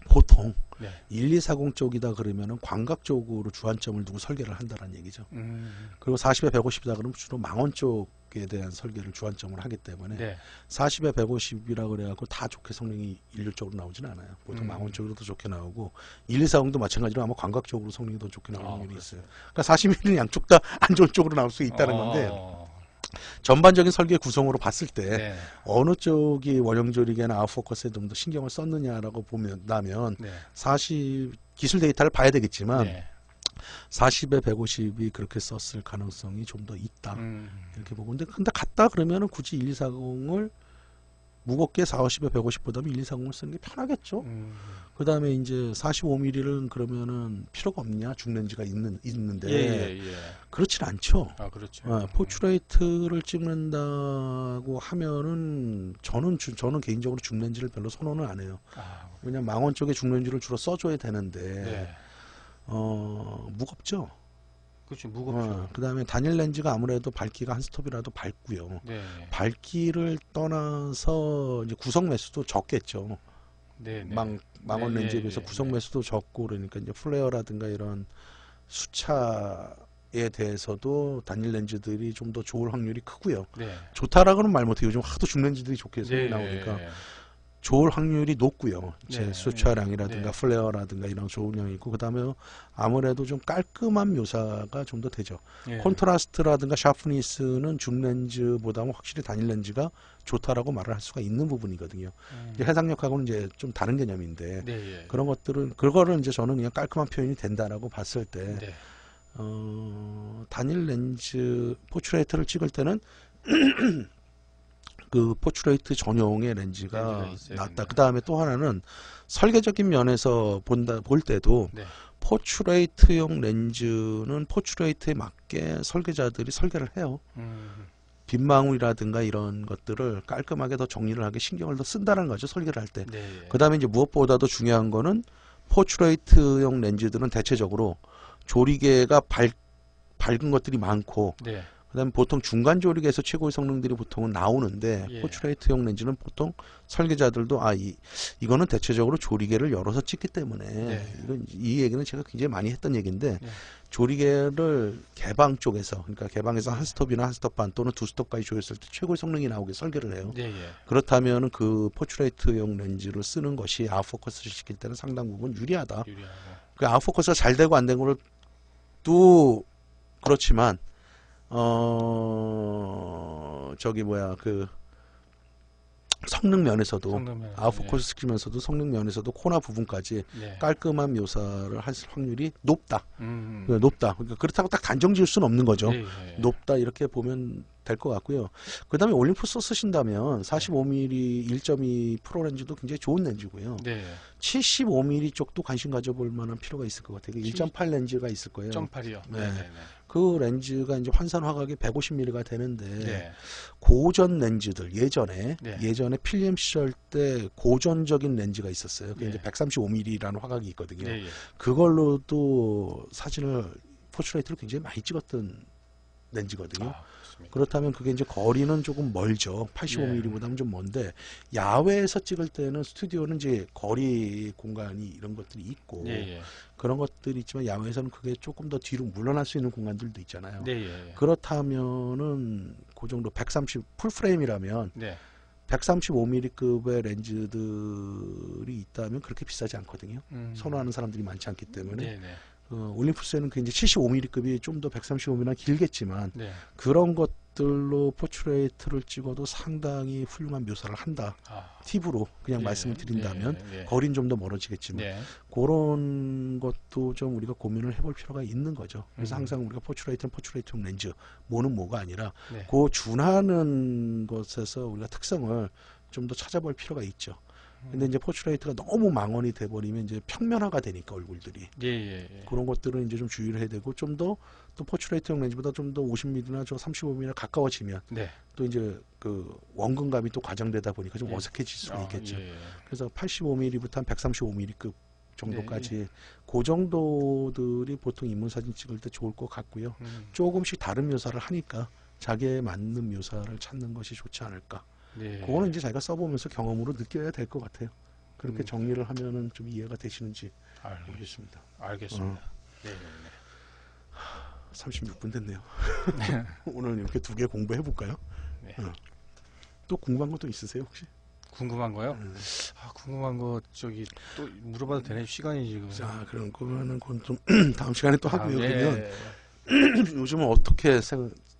보통 네. 1240 쪽이다 그러면은 광각 쪽으로 주안점을 두고 설계를 한다는 얘기죠. 음. 그리고 40에 150이다 그러면 주로 망원 쪽에 대한 설계를 주안점을 하기 때문에 네. 40에 150이라 그래갖고 다 좋게 성능이 일률적으로 나오지는 않아요. 보통 망원 쪽으로 더 좋게 나오고 1240도 마찬가지로 아마 광각 쪽으로 성능이 더 좋게 나오는 확률이 있어요. 그러니까 40mm는 양쪽 다 안 좋은 쪽으로 나올 수 있다는 건데 전반적인 설계 구성으로 봤을 때 네. 어느 쪽이 원형 조리개나 아웃포커스에 좀 더 신경을 썼느냐라고 보면 네. 40 기술 데이터를 봐야 되겠지만 네. 40에 150이 그렇게 썼을 가능성이 좀 더 있다. 음. 이렇게 보고 근데 같다 그러면은 굳이 1240을 무겁게 40에 150보다는 1240을 쓰는 게 편하겠죠. 그 다음에 이제 45mm는 그러면은 필요가 없냐 중렌즈가 있는데 예. 그렇진 않죠. 아, 그렇죠. 포트레이트를 찍는다고 하면은 저는 개인적으로 중렌즈를 별로 선호는 안 해요. 아, 왜냐면 망원 쪽에 중렌즈를 주로 써줘야 되는데 네. 무겁죠. 그렇죠. 무겁죠. 그 다음에 단일 렌즈가 아무래도 밝기가 한 스톱이라도 밝고요. 네. 밝기를 떠나서 이제 구성 매수도 적겠죠. 네. 망원 네, 렌즈에 비해서 구성 매수도 적고 그러니까 이제 플레어라든가 이런 수차에 대해서도 단일 렌즈들이 좀 더 좋을 확률이 크고요. 네. 좋다라고는 말 못해요. 요즘 하도 줌 렌즈들이 좋게 네. 나오니까 좋을 확률이 높고요. 제 네. 수차량이라든가 네. 플레어라든가 이런 좋은 양이 있고 그 다음에 아무래도 좀 깔끔한 묘사가 좀 더 되죠. 예. 콘트라스트라든가 샤프니스는 줌 렌즈보다는 확실히 단일 렌즈가 좋다라고 말을 할 수가 있는 부분이거든요. 이제 해상력하고는 이제 좀 다른 개념인데 네. 그런 것들은 그거를 이제 저는 그냥 깔끔한 표현이 된다라고 봤을 때 네. 단일 렌즈 포트레이트를 찍을 때는 그 포트레이트 전용의 렌즈가 낫다. 그 다음에 또 하나는 설계적인 면에서 볼 때도 네. 포트레이트용 렌즈는 포트레이트에 맞게 설계자들이 설계를 해요. 빗망울이라든가 이런 것들을 깔끔하게 더 정리를 하게 신경을 더 쓴다는 거죠. 설계를 할 때. 네. 그 다음에 이제 무엇보다도 중요한 거는 포트레이트용 렌즈들은 대체적으로 조리개가 밝은 것들이 많고 네. 그다음에 보통 중간 조리개에서 최고의 성능들이 보통은 나오는데 예. 포트레이트용 렌즈는 보통 설계자들도 이거는 대체적으로 조리개를 열어서 찍기 때문에 네. 이 얘기는 제가 굉장히 많이 했던 얘기인데 네. 조리개를 개방 쪽에서 그러니까 개방에서 한 스톱이나 한 스톱 반 또는 두 스톱까지 조였을 때 최고의 성능이 나오게 설계를 해요. 네. 그렇다면 그 포트레이트용 렌즈를 쓰는 것이 아웃포커스를 시킬 때는 상당 부분 유리하다. 유리하고. 그 아웃포커스가 잘 되고 안 되는 걸또 그렇지만 저기 뭐야 성능 면에서도 성능면, 아웃포커스 시키면서도 성능 면에서도 코나 부분까지 네. 깔끔한 묘사를 할 확률이 높다. 음. 높다. 그러니까 그렇다고 딱 단정 지을 수는 없는 거죠. 예, 예. 높다 이렇게 보면 될 것 같고요. 그 다음에 올림푸스 쓰신다면 45mm 1.2 프로 렌즈도 굉장히 좋은 렌즈고요. 네. 75mm 쪽도 관심 가져볼 만한 필요가 있을 것 같아요. 1.8 렌즈가 있을 거예요. 1.8이요. 네. 네. 네. 그 렌즈가 이제 환산 화각이 150mm가 되는데 네. 고전 렌즈들 예전에 네. 필름 시절 때 고전적인 렌즈가 있었어요. 그게 네. 이제 135mm라는 화각이 있거든요. 네. 예. 그걸로도 사진을 포트레이트를 굉장히 많이 찍었던 렌즈거든요. 아, 그렇습니까? 그렇다면 그게 이제 거리는 조금 멀죠. 85mm보다는 좀 먼데 야외에서 찍을 때는 스튜디오는 이제 거리 공간이 이런 것들이 있고 예, 예. 그런 것들이 있지만 야외에서는 그게 조금 더 뒤로 물러날 수 있는 공간들도 있잖아요. 네, 예. 그렇다면은 그 정도 130 풀프레임이라면 네. 135mm급의 렌즈들이 있다면 그렇게 비싸지 않거든요. 선호하는 사람들이 많지 않기 때문에 네, 네. 올림푸스에는 그 이제 75mm급이 좀 더 135mm나 길겠지만 네. 그런 것들로 포트레이트를 찍어도 상당히 훌륭한 묘사를 한다. 아. 팁으로 그냥 예, 말씀을 드린다면 예, 예. 거리는 좀 더 멀어지겠지만 네. 그런 것도 좀 우리가 고민을 해볼 필요가 있는 거죠. 그래서 항상 우리가 포트레이트는 포트레이트용 렌즈, 뭐는 뭐가 아니라 네. 그 준하는 것에서 우리가 특성을 좀 더 찾아볼 필요가 있죠. 근데 이제 포트레이트가 너무 망원이 돼버리면 이제 평면화가 되니까 얼굴들이 예, 예, 예. 그런 것들은 이제 좀 주의를 해야 되고 좀 더 또 포트레이트용 렌즈보다 좀 더 50mm나 저 35mm나 가까워지면 네. 또 이제 그 원근감이 또 과장되다 보니까 좀 예. 어색해질 수가 있겠죠. 예, 예. 그래서 85mm부터 한 135mm급 정도까지 네, 그 정도들이 보통 인문사진 찍을 때 좋을 것 같고요. 조금씩 다른 묘사를 하니까 자기에 맞는 묘사를 찾는 것이 좋지 않을까. 네. 그거는 이제 자기가 써보면서 경험으로 느껴야 될 것 같아요. 그렇게 음. 정리를 하면은 좀 이해가 되시는지 알겠습니다. 모르겠습니다. 알겠습니다. 네, 네, 36분 됐네요. 오늘 이렇게 두 개 공부해 볼까요? 네. 또 궁금한 것도 있으세요 혹시? 궁금한 거요? 아, 궁금한 거 저기 또 물어봐도 되나요? 시간이 지금. 자, 그럼 그러면은 그건 좀 다음 시간에 또 하고요. 예, 그러면 예. 요즘은 어떻게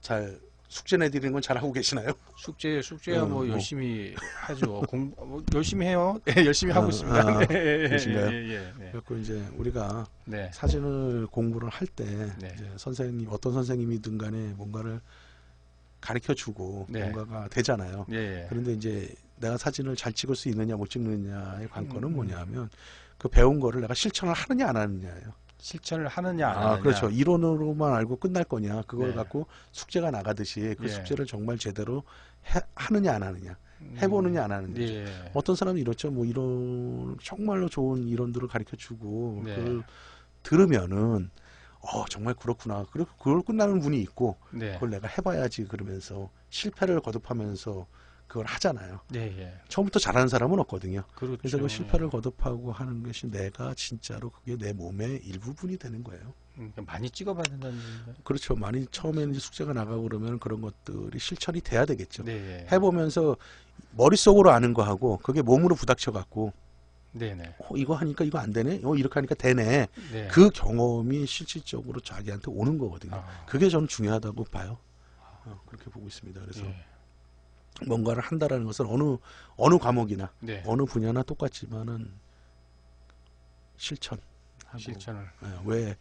잘 숙제 내드리는 건 잘하고 계시나요? 숙제야 뭐 뭐. 열심히 하죠. 뭐 열심히 해요. 예, 열심히 하고 있습니다. 네, 그러신가요? 예. 그래서 이제 우리가 네. 사진을 공부를 할 때 네. 어떤 선생님이든 간에 뭔가를 가르쳐 주고 네. 뭔가가 되잖아요. 예. 그런데 이제 내가 사진을 잘 찍을 수 있느냐 못 찍느냐의 관건은 뭐냐면 그 배운 거를 내가 실천을 하느냐 안 하느냐예요. 실천을 하느냐 안 하느냐. 그렇죠. 이론으로만 알고 끝날 거냐 그걸 네. 갖고 숙제가 나가듯이 그 예. 숙제를 정말 제대로 하느냐 안 하느냐 해보느냐 안 하느냐. 예. 어떤 사람은 이렇죠. 뭐 이런 정말로 좋은 이론들을 가르쳐 주고 네. 그걸 들으면은 정말 그렇구나. 그리고 그걸 끝나는 분이 있고 네. 그걸 내가 해봐야지 그러면서 실패를 거듭하면서 그걸 하잖아요. 예. 처음부터 잘하는 사람은 없거든요. 그렇죠. 그래서 그 실패를 거듭하고 하는 것이 내가 진짜로 그게 내 몸의 일부분이 되는 거예요. 많이 찍어봐야 된다는 얘기인가요? 그렇죠. 많이 처음에는 이제 숙제가 나가고 그러면 그런 것들이 실천이 돼야 되겠죠. 네. 해보면서 머릿속으로 아는 거하고 그게 몸으로 부닥쳐 갖고 네네. 이거 하니까 이거 안 되네. 이렇게 하니까 되네. 네. 그 경험이 실질적으로 자기한테 오는 거거든요. 그게 저는 중요하다고 봐요. 그렇게 보고 있습니다. 그래서 예. 뭔가를 한다라는 것은 어느 과목이나 네. 어느 분야나 똑같지만은 실천하고 실천을. 왜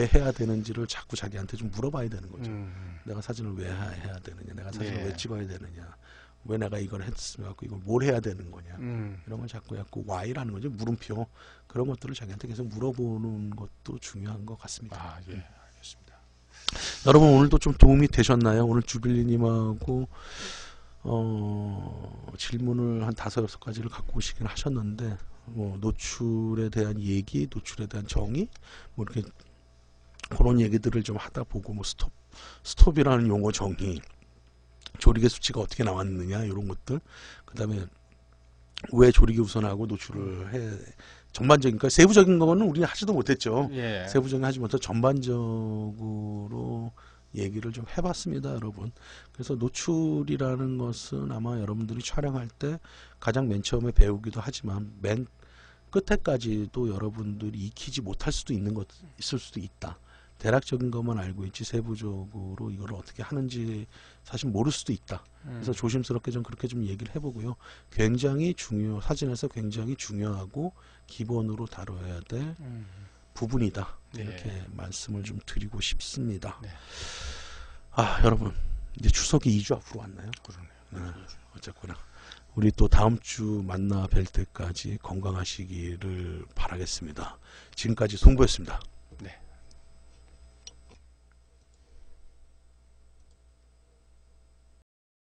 해야 되는지를 자꾸 자기한테 좀 물어봐야 되는 거죠. 음. 내가 사진을 왜 해야 되느냐, 내가 사진을 네. 왜 찍어야 되느냐, 왜 내가 이걸 했으면 이걸 뭘 해야 되는 거냐, 이런 걸 자꾸 약간 why라는 거죠. 물음표 그런 것들을 자기한테 계속 물어보는 것도 중요한 것 같습니다. 아, 예. 알겠습니다. 여러분 오늘도 좀 도움이 되셨나요? 오늘 주빌리님하고 질문을 한 5-6가지를 갖고 오시긴 하셨는데 뭐 노출에 대한 얘기, 노출에 대한 정의 뭐 이렇게 그런 얘기들을 좀 하다 보고 뭐 스톱이라는 용어 정의, 조리개 수치가 어떻게 나왔느냐 이런 것들, 그다음에 왜 조리개 우선하고 노출을 해 전반적인 그러니까 세부적인 거는 우리는 하지도 못했죠. 예. 세부적인 하지 못해 전반적으로 얘기를 좀 해봤습니다, 여러분. 그래서 노출이라는 것은 아마 여러분들이 촬영할 때 가장 맨 처음에 배우기도 하지만 맨 끝에까지도 여러분들이 익히지 못할 수도 있을 수도 있다. 대략적인 것만 알고 있지 세부적으로 이걸 어떻게 하는지 사실 모를 수도 있다. 그래서 조심스럽게 좀 그렇게 좀 얘기를 해보고요. 굉장히 사진에서 굉장히 중요하고 기본으로 다뤄야 될 부분이다. 이렇게 네. 말씀을 좀 드리고 싶습니다. 네. 여러분 이제 추석이 2주 앞으로 왔나요? 그러네요. 어쨌거나 우리 또 다음 주 만나 뵐 때까지 건강하시기를 바라겠습니다. 지금까지 송보였습니다.